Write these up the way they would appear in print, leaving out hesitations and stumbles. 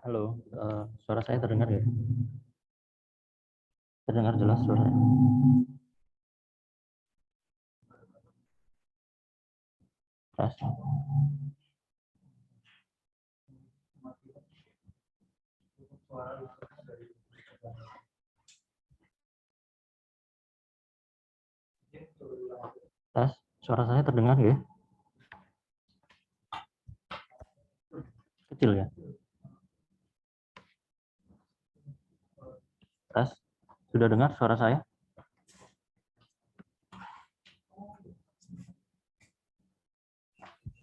Halo, suara saya terdengar ya? Terdengar jelas suara? Tes. Tes, suara saya terdengar ya? Kecil ya? Tes, sudah dengar suara saya?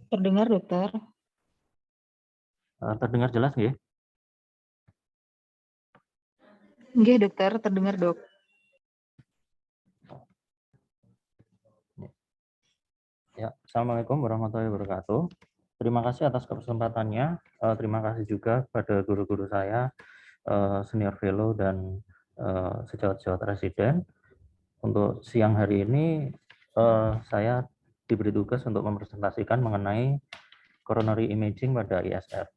Terdengar, dokter. Terdengar jelas nggih? Nggih, dokter, terdengar, dok. Ya, Assalamualaikum warahmatullahi wabarakatuh. Terima kasih atas kesempatannya. Terima kasih juga pada guru-guru saya, senior fellow dan sejawat-sejawat residen. Untuk siang hari ini, saya diberi tugas untuk mempresentasikan mengenai coronary imaging pada ISR.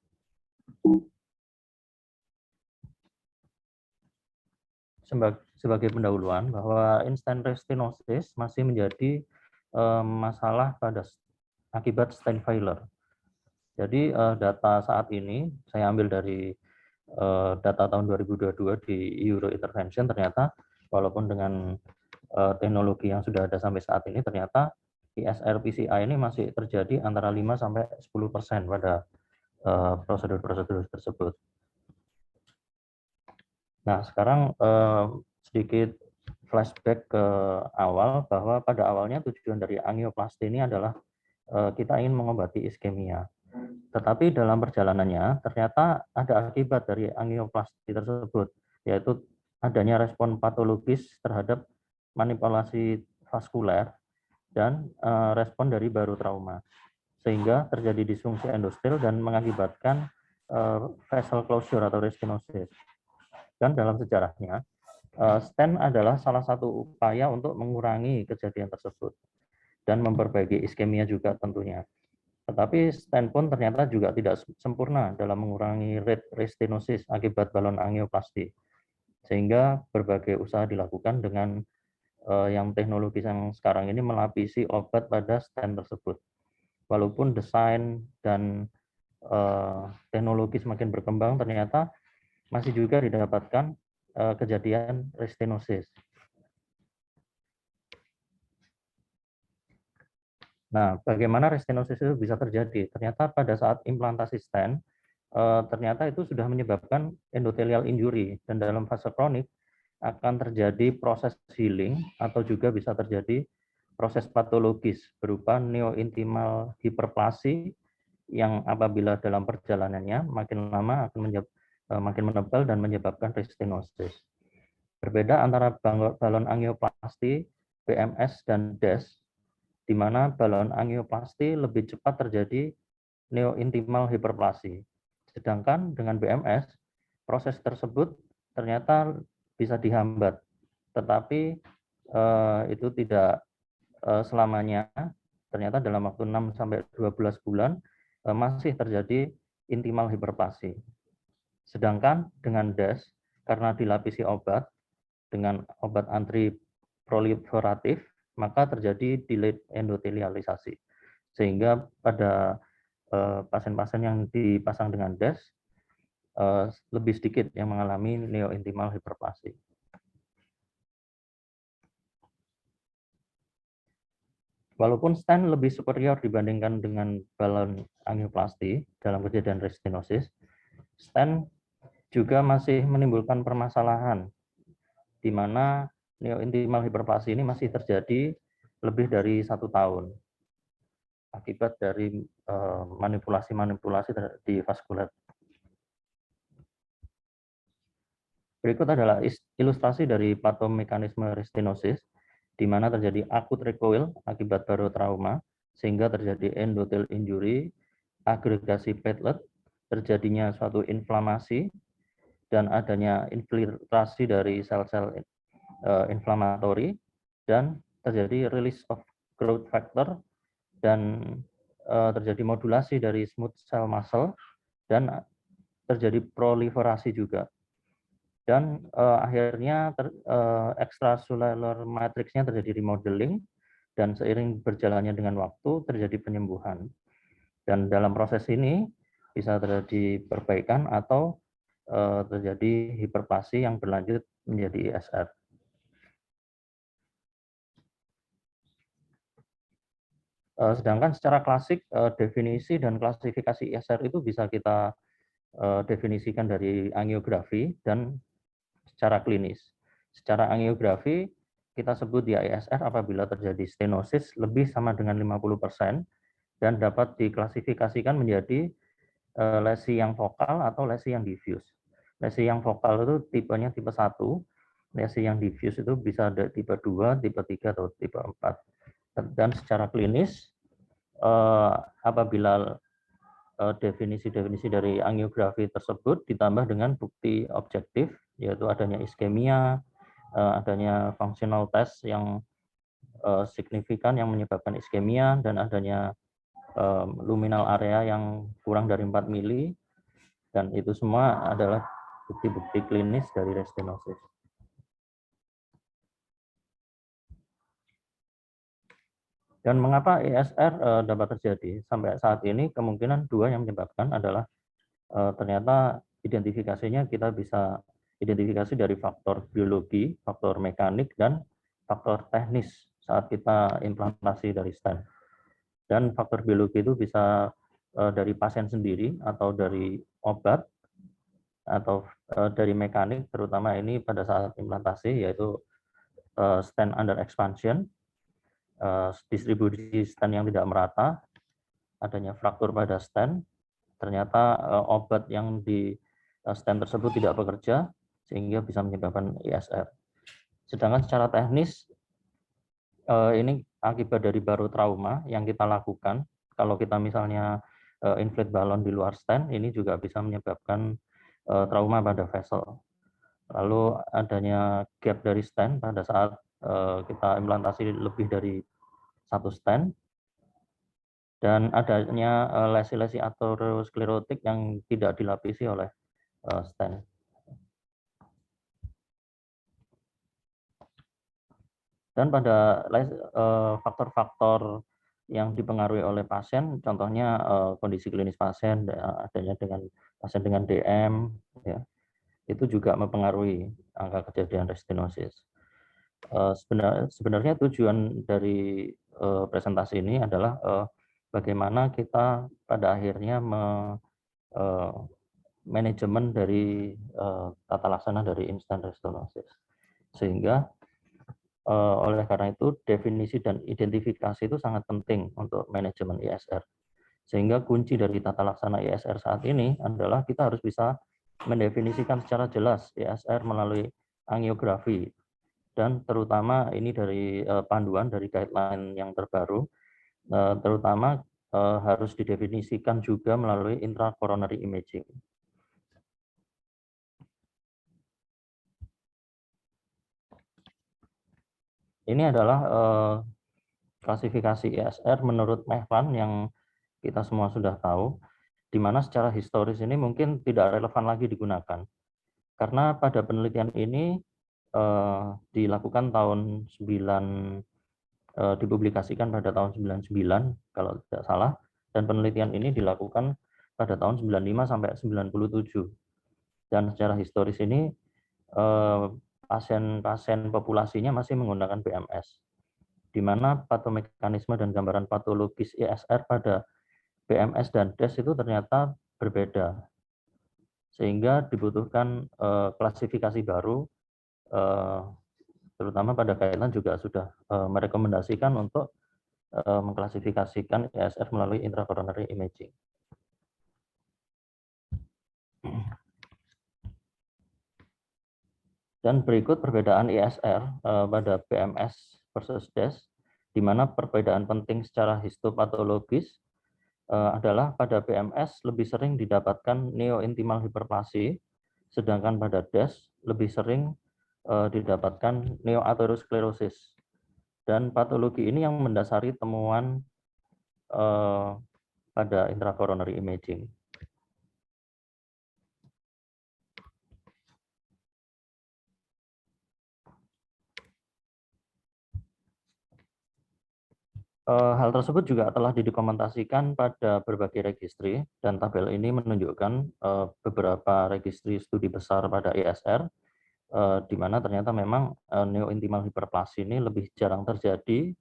Sebagai pendahuluan bahwa instant restenosis masih menjadi masalah akibat stent failure. Jadi data saat ini saya ambil dari data tahun 2022 di Euro Intervention, ternyata walaupun dengan teknologi yang sudah ada sampai saat ini, ternyata ISR PCI ini masih terjadi antara 5-10% pada prosedur-prosedur tersebut. Nah, sekarang sedikit flashback ke awal, bahwa pada awalnya tujuan dari angioplasti ini adalah kita ingin mengobati iskemia. Tetapi dalam perjalanannya ternyata ada akibat dari angioplasti tersebut, yaitu adanya respon patologis terhadap manipulasi vaskuler dan respon dari baru trauma, sehingga terjadi disfungsi endostel dan mengakibatkan vessel closure atau restenosis. Dan dalam sejarahnya, stent adalah salah satu upaya untuk mengurangi kejadian tersebut dan memperbaiki iskemia juga tentunya. Tetapi stent pun ternyata juga tidak sempurna dalam mengurangi rate restenosis akibat balon angioplasti, sehingga berbagai usaha dilakukan dengan yang teknologi yang sekarang ini melapisi obat pada stent tersebut. Walaupun desain dan teknologi semakin berkembang, ternyata masih juga didapatkan kejadian restenosis. Nah, bagaimana restenosis itu bisa terjadi? Ternyata pada saat implantasi stent, ternyata itu sudah menyebabkan endothelial injury, dan dalam fase kronik akan terjadi proses healing atau juga bisa terjadi proses patologis berupa neointimal hiperplasi yang apabila dalam perjalanannya makin lama akan makin menebal dan menyebabkan restenosis. Berbeda antara balon angioplasti, BMS, dan DES, di mana balon angioplasti lebih cepat terjadi neointimal hiperplasi. Sedangkan dengan BMS, proses tersebut ternyata bisa dihambat, tetapi itu tidak selamanya. Ternyata dalam waktu 6-12 bulan masih terjadi intimal hiperplasi. Sedangkan dengan DES, karena dilapisi obat dengan obat antiproliferatif, maka terjadi delayed endothelialisasi. Sehingga pada pasien-pasien yang dipasang dengan DES lebih sedikit yang mengalami neointimal hiperplasi. Walaupun stent lebih superior dibandingkan dengan balon angioplasti dalam kejadian restenosis, stent juga masih menimbulkan permasalahan di mana neointimal hiperplasi ini masih terjadi lebih dari 1 tahun akibat dari manipulasi-manipulasi di vaskuler. Berikut adalah ilustrasi dari patomekanisme restenosis, di mana terjadi akut recoil akibat baru trauma, sehingga terjadi endothel injury, agregasi platelet, terjadinya suatu inflamasi, dan adanya infiltrasi dari sel-sel inflamatori, dan terjadi release of growth factor, dan terjadi modulasi dari smooth cell muscle, dan terjadi proliferasi juga. Dan akhirnya extracellular matrixnya terjadi remodeling, dan seiring berjalannya dengan waktu terjadi penyembuhan. Dan dalam proses ini bisa terjadi perbaikan atau terjadi hiperplasi yang berlanjut menjadi ISR. Sedangkan secara klasik definisi dan klasifikasi ISR itu bisa kita definisikan dari angiografi dan secara klinis. Secara angiografi kita sebut di ISR apabila terjadi stenosis lebih sama dengan 50% dan dapat diklasifikasikan menjadi lesi yang vokal atau lesi yang diffuse. Lesi yang vokal itu tipenya tipe 1, lesi yang diffuse itu bisa ada tipe 2, tipe 3 atau tipe 4. Dan secara klinis apabila definisi-definisi dari angiografi tersebut ditambah dengan bukti objektif, yaitu adanya iskemia, adanya functional test yang signifikan yang menyebabkan iskemia, dan adanya luminal area yang kurang dari 4 mili, dan itu semua adalah bukti-bukti klinis dari restenosis. Dan mengapa ISR dapat terjadi? Sampai saat ini kemungkinan dua yang menyebabkan adalah ternyata identifikasinya kita bisa identifikasi dari faktor biologi, faktor mekanik, dan faktor teknis saat kita implantasi dari stent. Dan faktor biologi itu bisa dari pasien sendiri atau dari obat atau dari mekanik, terutama ini pada saat implantasi, yaitu stent under expansion, distribusi stent yang tidak merata, adanya fraktur pada stent, ternyata obat yang di stent tersebut tidak bekerja, sehingga bisa menyebabkan ISR. Sedangkan secara teknis, ini akibat dari baru trauma yang kita lakukan. Kalau kita misalnya inflate balon di luar stent, ini juga bisa menyebabkan trauma pada vessel. Lalu adanya gap dari stent pada saat kita implantasi lebih dari satu stent, dan adanya lesi-lesi aterosklerotik yang tidak dilapisi oleh stent. Dan pada faktor-faktor yang dipengaruhi oleh pasien, contohnya kondisi klinis pasien, adanya dengan pasien dengan DM, ya, itu juga mempengaruhi angka kejadian restenosis. Sebenarnya tujuan dari presentasi ini adalah bagaimana kita pada akhirnya manajemen dari tata laksana dari instant restenosis, sehingga oleh karena itu definisi dan identifikasi itu sangat penting untuk manajemen ISR. Sehingga kunci dari tata laksana ISR saat ini adalah kita harus bisa mendefinisikan secara jelas ISR melalui angiografi, dan terutama ini dari panduan dari guideline yang terbaru, terutama harus didefinisikan juga melalui intracoronary imaging. Ini adalah klasifikasi ISR menurut Mehvan yang kita semua sudah tahu, di mana secara historis ini mungkin tidak relevan lagi digunakan. Karena pada penelitian ini dilakukan tahun dipublikasikan pada tahun 99 kalau tidak salah, dan penelitian ini dilakukan pada tahun 95 sampai 97. Dan secara historis ini pasien-pasien populasinya masih menggunakan BMS, di mana patomekanisme dan gambaran patologis ISR pada BMS dan DES itu ternyata berbeda, sehingga dibutuhkan klasifikasi baru, terutama pada guideline juga sudah merekomendasikan untuk mengklasifikasikan ISR melalui intracoronary imaging. Dan berikut perbedaan ISR pada BMS versus DES, di mana perbedaan penting secara histopatologis adalah pada BMS lebih sering didapatkan neointimal hiperplasi, sedangkan pada DES lebih sering didapatkan neoaterosklerosis. Dan patologi ini yang mendasari temuan pada intracoronary imaging. Hal tersebut juga telah didokumentasikan pada berbagai registri, dan tabel ini menunjukkan beberapa registri studi besar pada ESR, di mana ternyata memang neointimal hiperplasi ini lebih jarang terjadi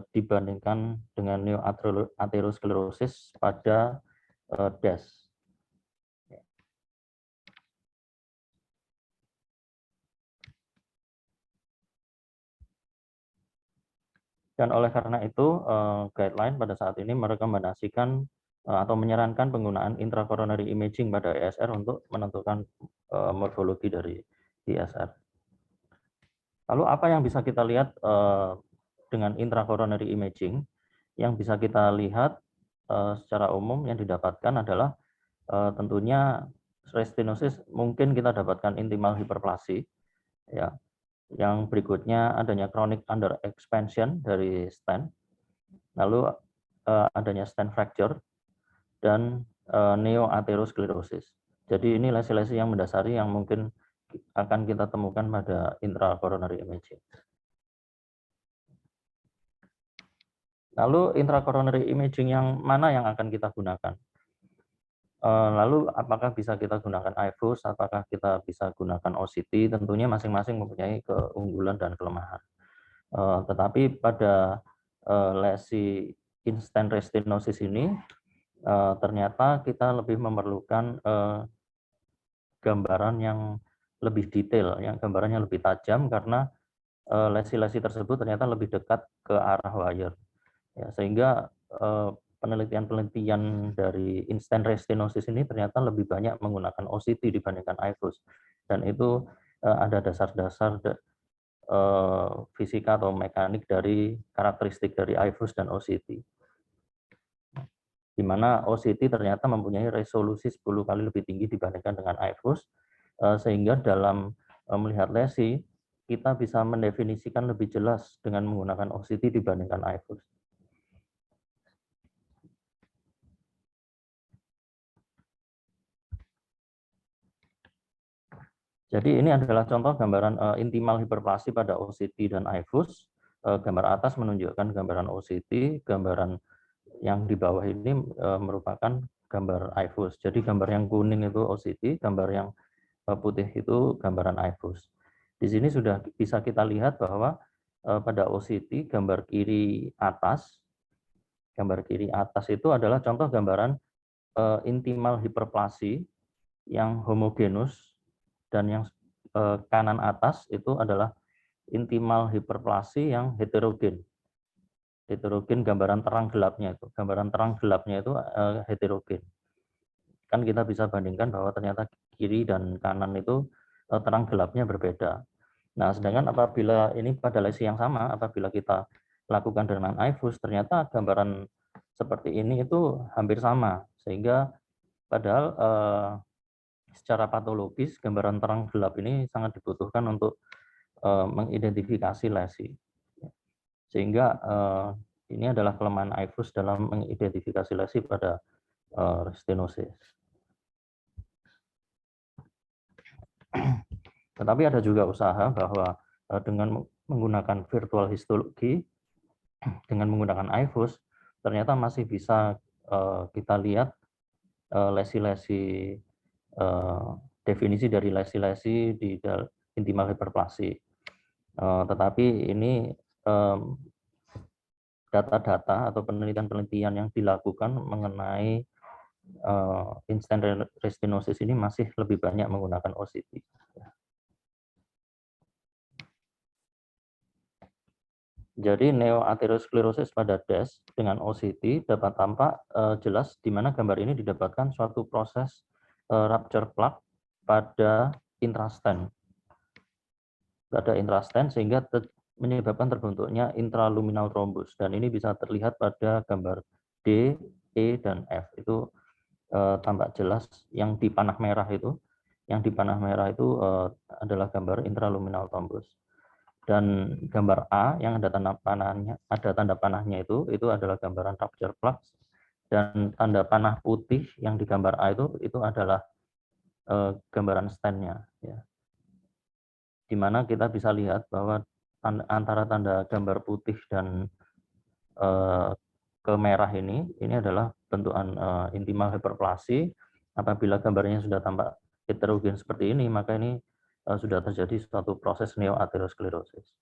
dibandingkan dengan neoaterosklerosis pada DAS. Dan oleh karena itu, guideline pada saat ini merekomendasikan atau menyarankan penggunaan intracoronary imaging pada ESR untuk menentukan morfologi dari ESR. Lalu apa yang bisa kita lihat dengan intracoronary imaging? Yang bisa kita lihat secara umum yang didapatkan adalah tentunya restenosis mungkin kita dapatkan intimal hiperplasi, ya. Yang berikutnya adanya chronic under expansion dari stent, lalu adanya stent fracture, dan neoaterosklerosis. Jadi ini lesi-lesi yang mendasari yang mungkin akan kita temukan pada intracoronary imaging. Lalu intracoronary imaging yang mana yang akan kita gunakan? Lalu apakah bisa kita gunakan iFuse, apakah kita bisa gunakan OCT? Tentunya masing-masing mempunyai keunggulan dan kelemahan. Tetapi pada lesi instant restenosis ini ternyata kita lebih memerlukan gambaran yang lebih detail, yang gambarannya lebih tajam, karena lesi-lesi tersebut ternyata lebih dekat ke arah wire. Ya, sehingga penelitian-penelitian dari instant restenosis ini ternyata lebih banyak menggunakan OCT dibandingkan iFuse, dan itu ada dasar-dasar fisika atau mekanik dari karakteristik dari iFuse dan OCT, di mana OCT ternyata mempunyai resolusi 10 kali lebih tinggi dibandingkan dengan iFuse, sehingga dalam melihat lesi kita bisa mendefinisikan lebih jelas dengan menggunakan OCT dibandingkan iFuse. Jadi ini adalah contoh gambaran intimal hiperplasi pada OCT dan iFuse. Gambar atas menunjukkan gambaran OCT, gambaran yang di bawah ini merupakan gambar iFuse. Jadi gambar yang kuning itu OCT, gambar yang putih itu gambaran iFuse. Di sini sudah bisa kita lihat bahwa pada OCT gambar kiri atas itu adalah contoh gambaran intimal hiperplasi yang homogenus, dan yang kanan atas itu adalah intimal hiperplasi yang heterogen. Heterogen gambaran terang gelapnya itu. Gambaran terang gelapnya itu heterogen. Kan kita bisa bandingkan bahwa ternyata kiri dan kanan itu terang gelapnya berbeda. Nah, sedangkan apabila ini pada lesi yang sama, apabila kita lakukan dengan iFuse, ternyata gambaran seperti ini itu hampir sama. Sehingga padahal secara patologis gambaran terang gelap ini sangat dibutuhkan untuk mengidentifikasi lesi, sehingga ini adalah kelemahan iFuse dalam mengidentifikasi lesi pada stenosis. Tetapi ada juga usaha bahwa dengan menggunakan virtual histologi, dengan menggunakan iFuse, ternyata masih bisa kita lihat lesi-lesi, definisi dari lesi-lesi di intimal hiperplasi. Tetapi ini data-data atau penelitian-penelitian yang dilakukan mengenai instant restenosis ini masih lebih banyak menggunakan OCT. Jadi neoaterosklerosis pada DAS dengan OCT dapat tampak jelas di mana gambar ini didapatkan suatu proses rupture plaque pada intrastent. Pada intrastent sehingga menyebabkan terbentuknya intraluminal thrombus, dan ini bisa terlihat pada gambar D, E, dan F. Itu tampak jelas yang di panah merah itu. Yang di panah merah itu adalah gambar intraluminal thrombus. Dan gambar A yang ada tanda panahnya itu adalah gambaran rupture plaque, dan tanda panah putih yang di gambar A itu adalah gambaran stentnya, ya. Di mana kita bisa lihat bahwa antara tanda gambar putih dan ke merah ini adalah bentukan intimal hiperplasi. Apabila gambarnya sudah tampak heterogen seperti ini, maka ini sudah terjadi suatu proses neoaterosklerosis.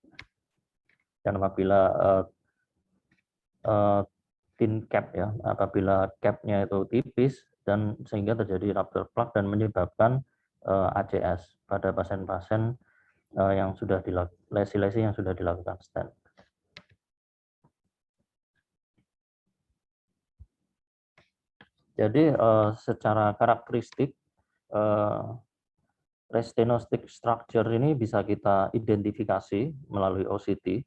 Dan apabila thin cap ya, apabila capnya itu tipis dan sehingga terjadi rupture plaque dan menyebabkan ACS pada pasien-pasien yang sudah lesi-lesi yang sudah dilakukan stent. Jadi secara karakteristik restenotic structure ini bisa kita identifikasi melalui OCT.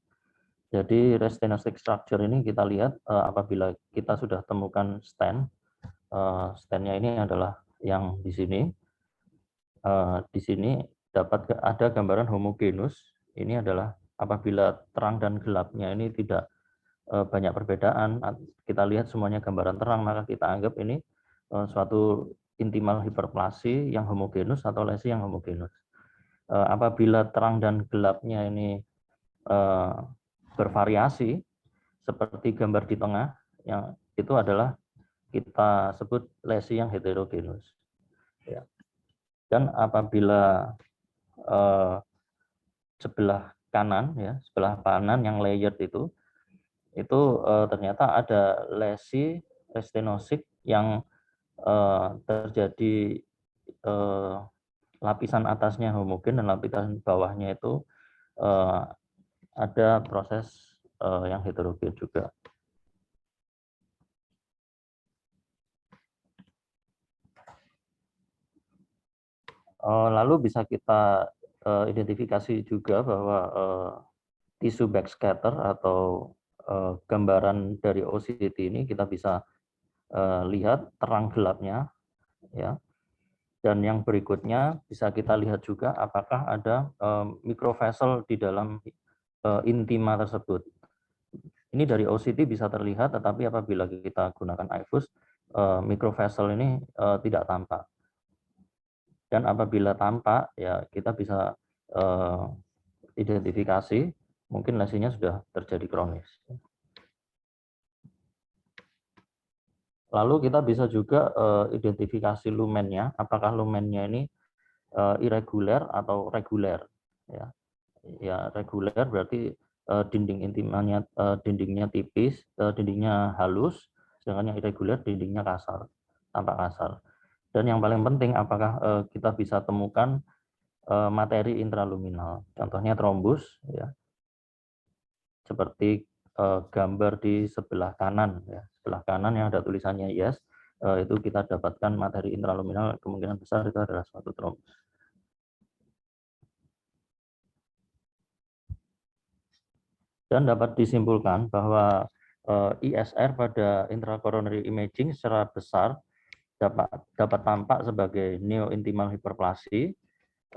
Jadi restenotic structure ini kita lihat apabila kita sudah temukan stent, stentnya ini adalah yang di sini. Di sini dapat ada gambaran homogenus. Ini adalah apabila terang dan gelapnya ini tidak banyak perbedaan, kita lihat semuanya gambaran terang, maka kita anggap ini suatu intimal hiperplasi yang homogenus atau lesi yang homogenus. Apabila terang dan gelapnya ini bervariasi, seperti gambar di tengah, yang itu adalah kita sebut lesi yang heterogenus. Ya. Dan apabila sebelah kanan ya, sebelah kanan yang layered itu ternyata ada lesi restenosis yang terjadi lapisan atasnya homogen dan lapisan bawahnya itu ada proses yang heterogen juga. Lalu bisa kita identifikasi juga bahwa tisu backscatter atau gambaran dari OCT ini kita bisa lihat terang gelapnya, ya. Dan yang berikutnya bisa kita lihat juga apakah ada microvessel di dalam intima tersebut. Ini dari OCT bisa terlihat, tetapi apabila kita gunakan iFuse, microvessel ini tidak tampak. Dan apabila tampak, ya kita bisa identifikasi mungkin lesinya sudah terjadi kronis. Lalu kita bisa juga identifikasi lumennya, apakah lumennya ini irregular atau reguler. Ya, reguler berarti dinding intimanya dindingnya tipis, dindingnya halus, sedangkan yang irregular dindingnya kasar, tampak kasar. Dan yang paling penting, apakah kita bisa temukan materi intraluminal, contohnya trombus, ya, seperti gambar di sebelah kanan, ya, sebelah kanan yang ada tulisannya yes, itu kita dapatkan materi intraluminal, kemungkinan besar itu adalah suatu trombus. Dan dapat disimpulkan bahwa ISR pada intracoronary imaging secara besar dapat tampak sebagai neointimal hiperplasi,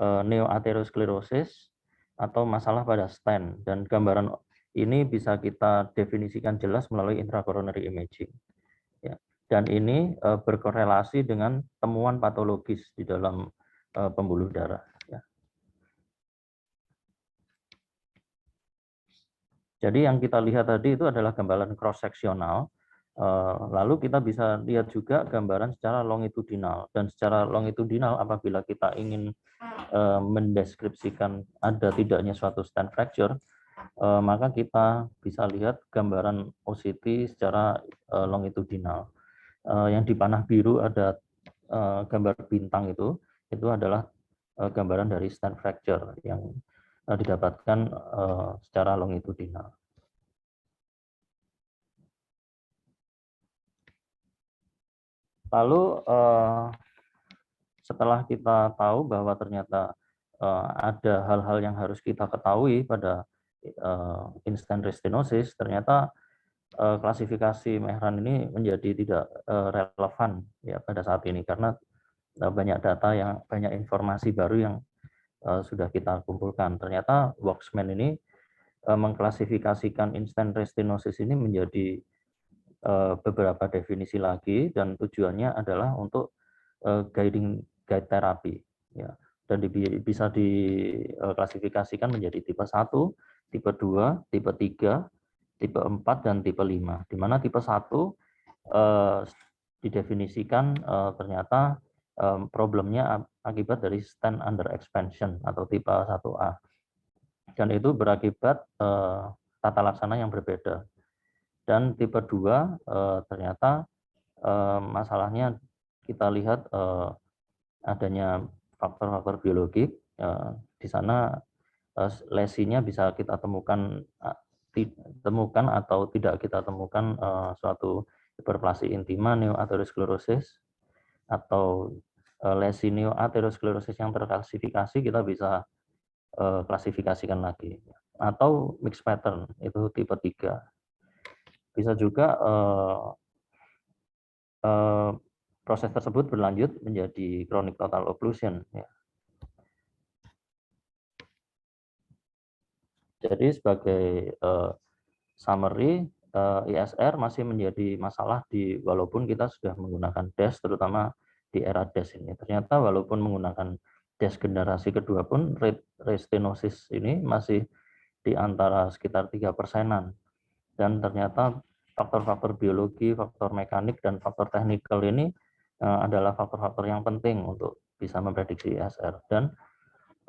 neoaterosklerosis, atau masalah pada stent. Dan gambaran ini bisa kita definisikan jelas melalui intracoronary imaging. Ya. Dan ini berkorelasi dengan temuan patologis di dalam pembuluh darah. Ya. Jadi yang kita lihat tadi itu adalah gambaran cross-seksional. Lalu kita bisa lihat juga gambaran secara longitudinal. Dan secara longitudinal apabila kita ingin mendeskripsikan ada tidaknya suatu stent fracture, maka kita bisa lihat gambaran OCT secara longitudinal. Yang di panah biru ada gambar bintang itu adalah gambaran dari stent fracture yang didapatkan secara longitudinal. Lalu setelah kita tahu bahwa ternyata ada hal-hal yang harus kita ketahui pada instant restenosis, ternyata klasifikasi Mehran ini menjadi tidak relevan ya pada saat ini karena banyak data yang banyak informasi baru yang sudah kita kumpulkan. Ternyata Waxman ini mengklasifikasikan instant restenosis ini menjadi beberapa definisi lagi dan tujuannya adalah untuk guide terapi ya, dan bisa diklasifikasikan menjadi tipe 1, tipe 2, tipe 3, tipe 4 dan tipe 5, di mana tipe 1 didefinisikan ternyata problemnya akibat dari stent under expansion atau tipe 1A. Dan itu berakibat tata laksana yang berbeda. Dan tipe 2 ternyata masalahnya kita lihat adanya faktor-faktor biologik, di sana lesinya bisa kita temukan atau tidak kita temukan suatu hiperplasi intima neoatherosclerosis atau lesi neoatherosclerosis yang terklasifikasi kita bisa klasifikasikan lagi, atau mixed pattern itu tipe 3. Bisa juga proses tersebut berlanjut menjadi chronic total occlusion. Ya. Jadi sebagai summary, ISR masih menjadi masalah walaupun kita sudah menggunakan DES, terutama di era DES ini. Ternyata walaupun menggunakan DES generasi kedua pun rate restenosis ini masih di antara sekitar 3%-an. Dan ternyata faktor-faktor biologi, faktor mekanik, dan faktor teknikal ini adalah faktor-faktor yang penting untuk bisa memprediksi ISR. Dan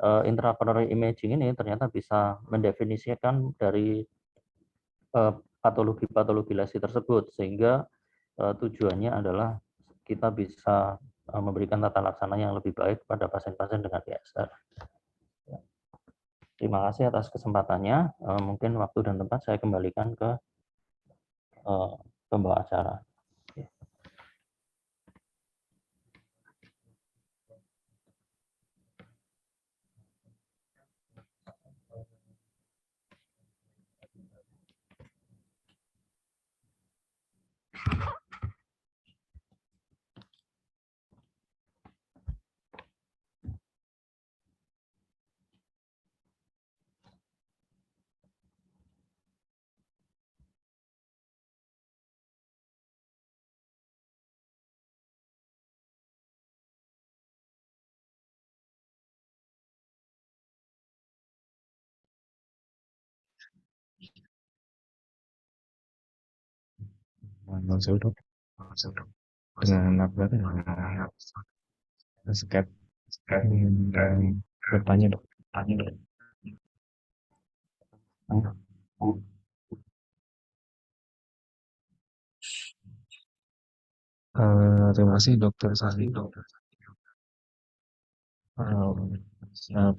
intracoronary imaging ini ternyata bisa mendefinisikan dari patologi-patologi lesi tersebut, sehingga tujuannya adalah kita bisa memberikan tata laksana yang lebih baik pada pasien-pasien dengan ISR. Terima kasih atas kesempatannya. Mungkin waktu dan tempat saya kembalikan ke pembawa acara. Langsung dok, dengan apa sket dan bertanya dok. Terima kasih dokter Sari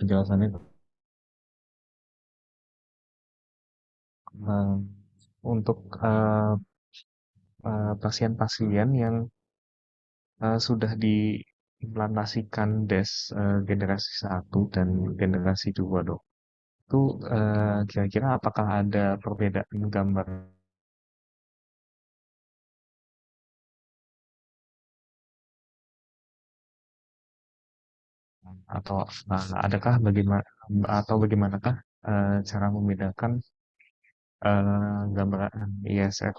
penjelasannya. Untuk pasien-pasien yang sudah diimplantasikan DES generasi 1 dan generasi 2 dok, itu kira-kira apakah ada perbedaan gambar atau adakah bagaimanakah cara membedakan gambaran ISF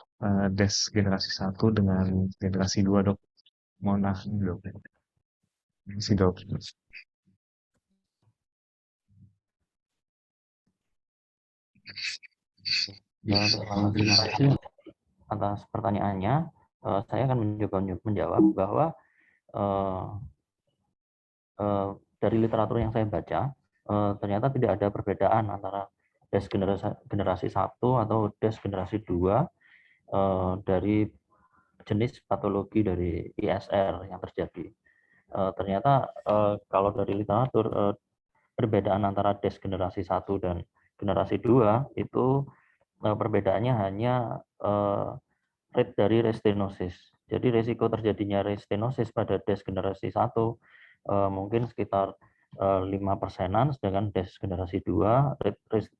DES generasi 1 dengan generasi 2 dok? Mohon maaf dok. Terima kasih dok. Ya, terima kasih atas pertanyaannya. Saya akan mencoba menjawab bahwa dari literatur yang saya baca, ternyata tidak ada perbedaan antara DES generasi 1 atau DES generasi 2 dari jenis patologi dari ISR yang terjadi. Ternyata kalau dari literatur, perbedaan antara DES generasi 1 dan generasi 2 itu perbedaannya hanya rate dari restenosis. Jadi risiko terjadinya restenosis pada DES generasi 1 mungkin sekitar 5%-an, sedangkan DES generasi 2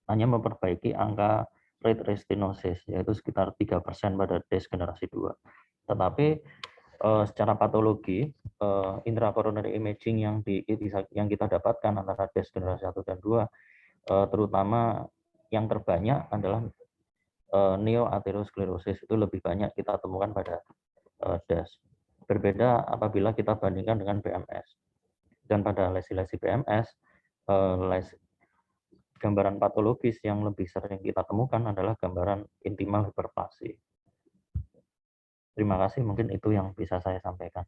hanya memperbaiki angka rate restenosis, yaitu sekitar 3% pada DES generasi 2. Tetapi secara patologi, intracoronary imaging yang kita dapatkan antara DES generasi 1 dan 2, terutama yang terbanyak adalah neoatherosclerosis, itu lebih banyak kita temukan pada DES. Berbeda apabila kita bandingkan dengan BMS. Dan pada lesi-lesi BMS, gambaran patologis yang lebih sering kita temukan adalah gambaran intimal hiperplasi. Terima kasih, mungkin itu yang bisa saya sampaikan.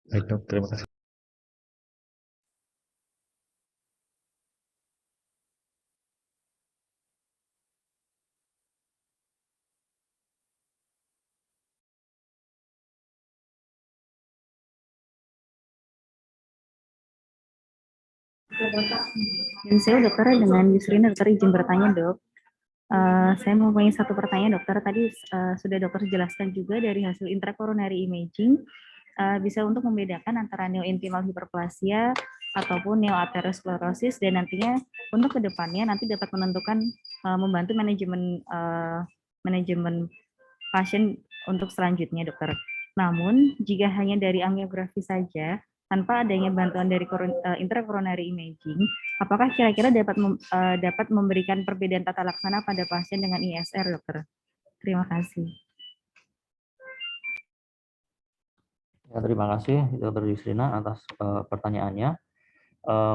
Baik dok, terima kasih. Dan saya dokter dengan Yusrina, dokter izin bertanya dok. Saya mempunyai satu pertanyaan dokter. Tadi sudah dokter jelaskan juga dari hasil intracoronary imaging bisa untuk membedakan antara neointimal hiperplasia ataupun neoarteriosklerosis, dan nantinya untuk kedepannya nanti dapat menentukan membantu manajemen pasien untuk selanjutnya dokter. Namun jika hanya dari angiografi saja tanpa adanya bantuan dari intracoronary imaging, apakah kira-kira dapat memberikan perbedaan tata laksana pada pasien dengan ISR, dokter? Terima kasih. Ya, terima kasih Dr. Yusrina atas pertanyaannya.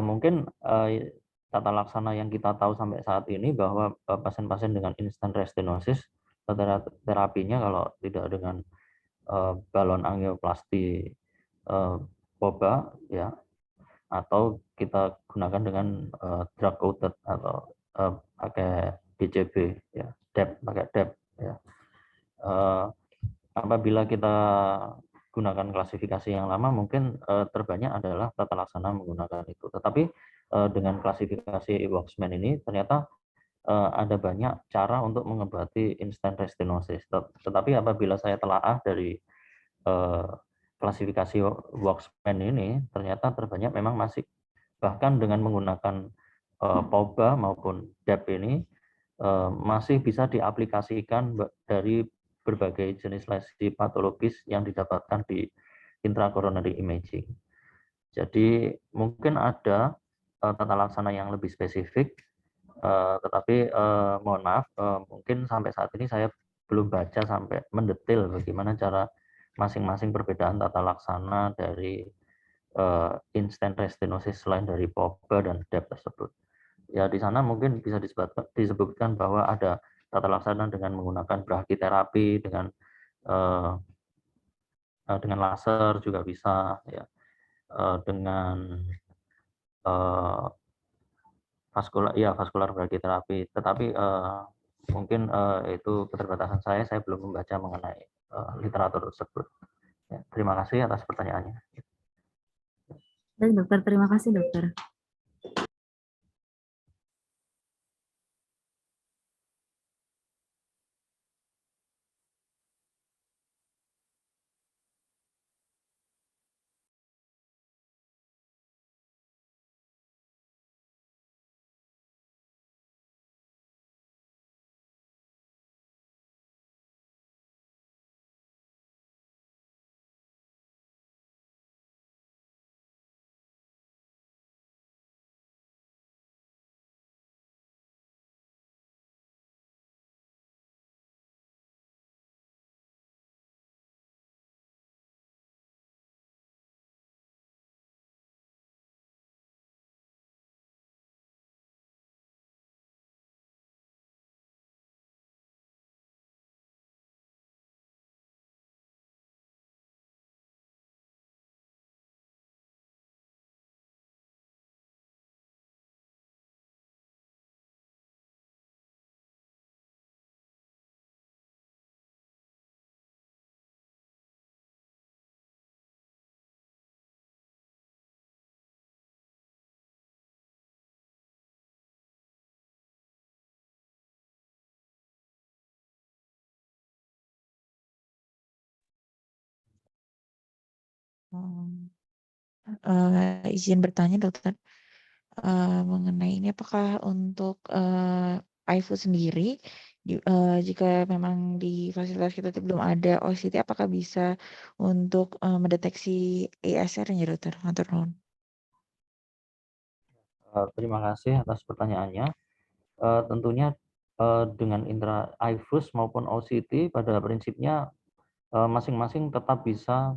Mungkin tata laksana yang kita tahu sampai saat ini bahwa pasien-pasien dengan instant restenosis terapinya kalau tidak dengan balon angioplasti POBA ya, atau kita gunakan dengan drug coated atau pakai BCB ya, DEP, pakai DEP ya. Apabila kita gunakan klasifikasi yang lama, mungkin terbanyak adalah tata laksana menggunakan itu. Tetapi dengan klasifikasi Waxman ini ternyata ada banyak cara untuk mengobati instant restenosis. Tetapi apabila saya telaah dari klasifikasi Waxman ini, ternyata terbanyak memang masih bahkan dengan menggunakan POBA maupun DEP ini masih bisa diaplikasikan dari berbagai jenis lesi patologis yang didapatkan di intracoronary imaging. Jadi mungkin ada tata laksana yang lebih spesifik, tetapi mohon maaf, mungkin sampai saat ini saya belum baca sampai mendetail bagaimana cara masing-masing perbedaan tata laksana dari instant restenosis selain dari POBA dan DEP tersebut. Ya di sana mungkin bisa disebutkan bahwa ada tata laksana dengan menggunakan brachytherapy, dengan laser juga bisa ya, dengan vaskular brachytherapy. Tetapi mungkin itu keterbatasan saya belum membaca mengenai literatur tersebut. Ya, terima kasih atas pertanyaannya. Baik dokter, terima kasih dokter. Izin bertanya dokter, mengenai ini apakah untuk iFood sendiri jika memang di fasilitas kita belum ada OCT, apakah bisa untuk mendeteksi ISR-nya dokter? Matur nuwun. Terima kasih atas pertanyaannya. Tentunya dengan iFus maupun OCT pada prinsipnya masing-masing tetap bisa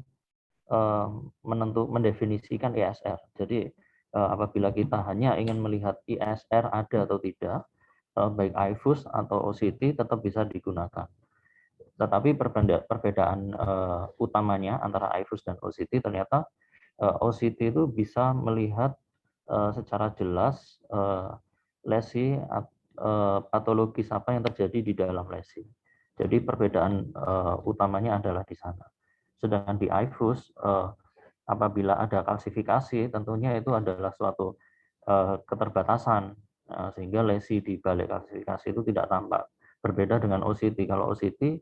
mendefinisikan ISR. Jadi apabila kita hanya ingin melihat ISR ada atau tidak, baik IFUS atau OCT tetap bisa digunakan. Tetapi perbedaan utamanya antara IFUS dan OCT ternyata OCT itu bisa melihat secara jelas lesi patologis apa yang terjadi di dalam lesi. Jadi perbedaan utamanya adalah di sana. Sedangkan di IFUS apabila ada kalsifikasi tentunya itu adalah suatu keterbatasan sehingga lesi di balik kalsifikasi itu tidak tampak. Berbeda dengan OCT. Kalau OCT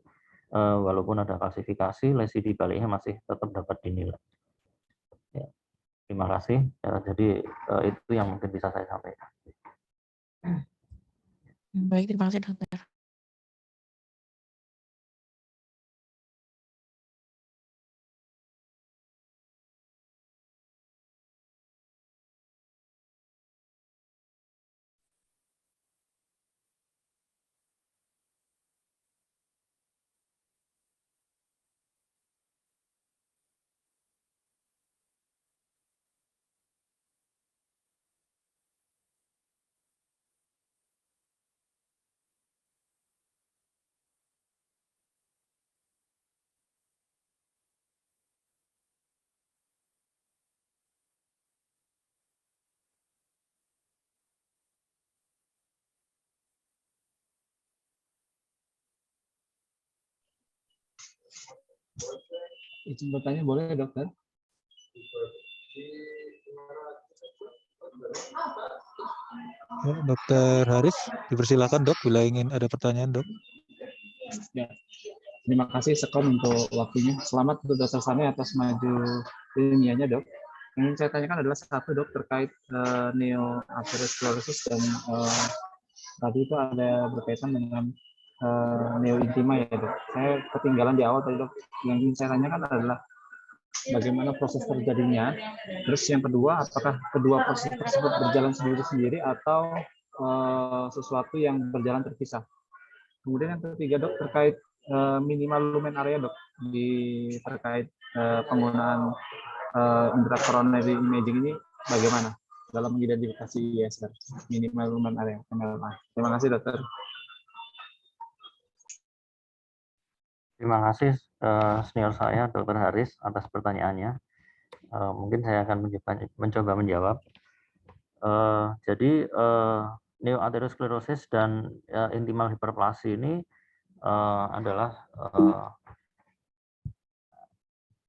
walaupun ada kalsifikasi lesi di baliknya masih tetap dapat dinilai. Ya. Terima kasih. Jadi itu yang mungkin bisa saya sampaikan. Baik, terima kasih dokter. Izin bertanya boleh dokter? Dokter Haris, dipersilakan dok bila ingin ada pertanyaan dok. Ya. Terima kasih Sekom untuk waktunya. Selamat untuk Dr. Sane atas maju ilmiahnya dok. Yang ingin saya tanyakan adalah satu dok terkait neoatherosclerosis dan tadi itu ada berkaitan dengan neointima ya dok. Saya ketinggalan di awal tadi dok. Yang ingin saya tanyakan adalah bagaimana proses terjadinya. Terus yang kedua, apakah kedua proses tersebut berjalan sendiri-sendiri atau sesuatu yang berjalan terpisah. Kemudian yang ketiga dok terkait minimal lumen area dok terkait penggunaan intracoronary imaging ini bagaimana dalam mengidentifikasi ISR minimal lumen area MLA. Terima kasih dokter. Terima kasih senior saya Dr. Haris atas pertanyaannya. Mungkin saya akan mencoba menjawab. Jadi neoatherosclerosis dan intimal hiperplasi ini adalah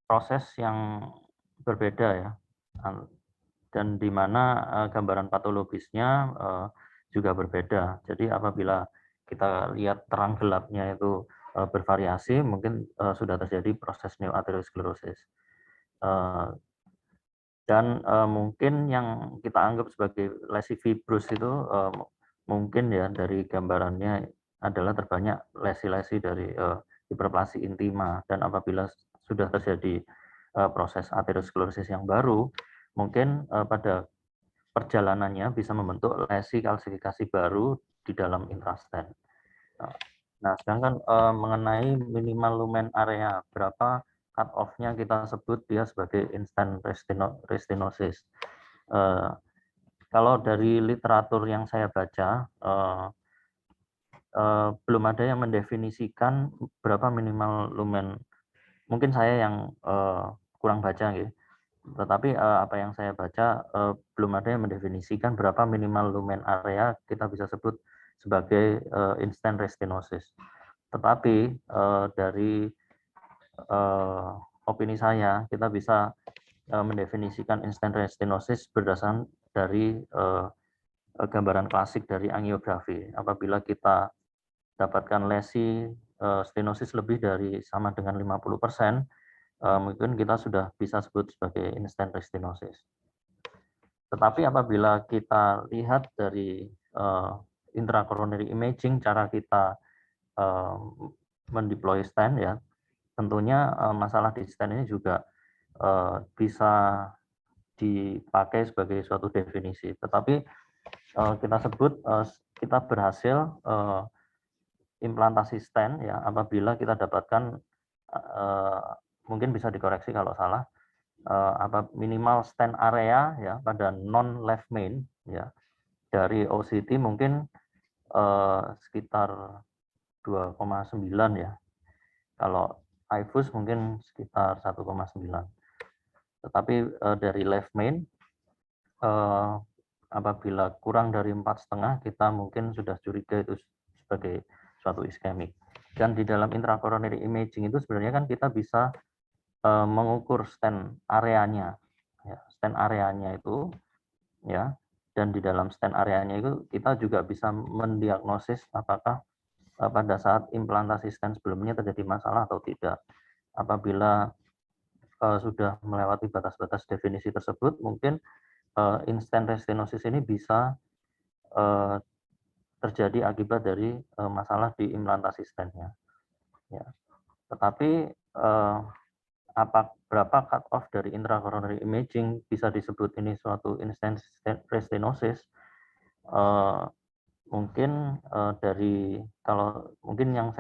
proses yang berbeda ya, dan di mana gambaran patologisnya juga berbeda. Jadi apabila kita lihat terang gelapnya itu bervariasi, mungkin sudah terjadi proses neoatherosclerosis. Dan mungkin yang kita anggap sebagai lesi fibrus itu mungkin ya dari gambarannya adalah terbanyak lesi-lesi dari hiperplasi intima, dan apabila sudah terjadi proses atherosclerosis yang baru, mungkin pada perjalanannya bisa membentuk lesi kalsifikasi baru di dalam intrasten. Nah, sedangkan mengenai minimal lumen area, berapa cut off-nya kita sebut dia sebagai instant restenosis. Kalau dari literatur yang saya baca, belum ada yang mendefinisikan berapa minimal lumen. Mungkin saya yang kurang baca, gitu. Tetapi apa yang saya baca belum ada yang mendefinisikan berapa minimal lumen area kita bisa sebut sebagai instant restenosis. Tetapi dari opini saya, kita bisa mendefinisikan instant restenosis berdasarkan dari gambaran klasik dari angiografi. Apabila kita dapatkan lesi stenosis lebih dari sama dengan 50%, mungkin kita sudah bisa sebut sebagai instant restenosis. Tetapi apabila kita lihat dari intracoronary imaging, cara kita mendeploy stent ya, tentunya masalah di stent ini juga bisa dipakai sebagai suatu definisi. Tetapi kita sebut kita berhasil implantasi stent ya apabila kita dapatkan mungkin bisa dikoreksi kalau salah, minimal stand area ya pada non left main ya dari OCT mungkin sekitar 2,9 ya. Kalau IFUS mungkin sekitar 1,9. Tetapi dari left main apabila kurang dari 4,5 kita mungkin sudah curiga itu sebagai suatu iskemik. Dan di dalam intracoronary imaging itu sebenarnya kan kita bisa mengukur stand areanya, ya, stand areanya itu, ya, dan di dalam stand areanya itu kita juga bisa mendiagnosis apakah pada saat implantasi stand sebelumnya terjadi masalah atau tidak. Apabila sudah melewati batas-batas definisi tersebut, mungkin instant restenosis ini bisa terjadi akibat dari masalah di implantasi stand-nya. Ya. Tetapi berapa cut off dari intracoronary imaging bisa disebut ini suatu instant restenosis? Mungkin dari kalau mungkin yang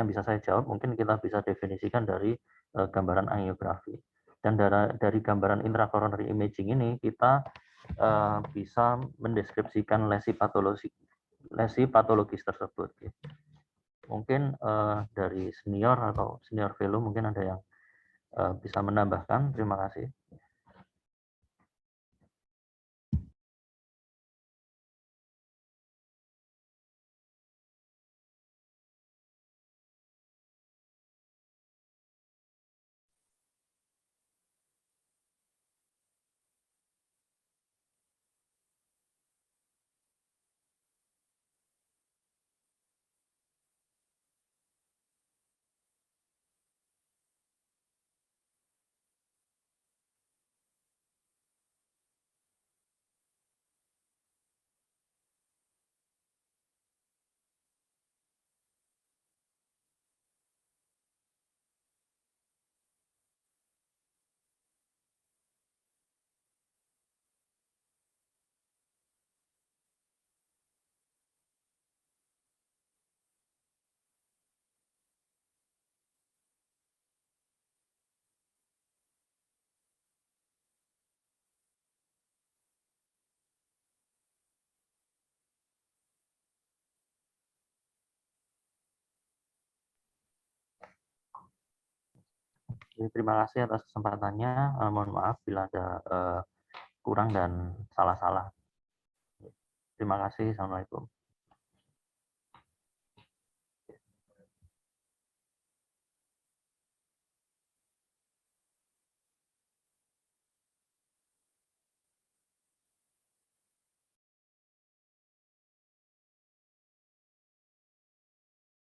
bisa saya jawab mungkin kita bisa definisikan dari gambaran angiografi. Dan dari gambaran intracoronary imaging ini kita bisa mendeskripsikan lesi patologis tersebut. Mungkin dari senior atau senior fellow mungkin ada yang bisa menambahkan. Terima kasih. Terima kasih atas kesempatannya. Mohon maaf bila ada kurang dan salah-salah. Terima kasih. Assalamualaikum.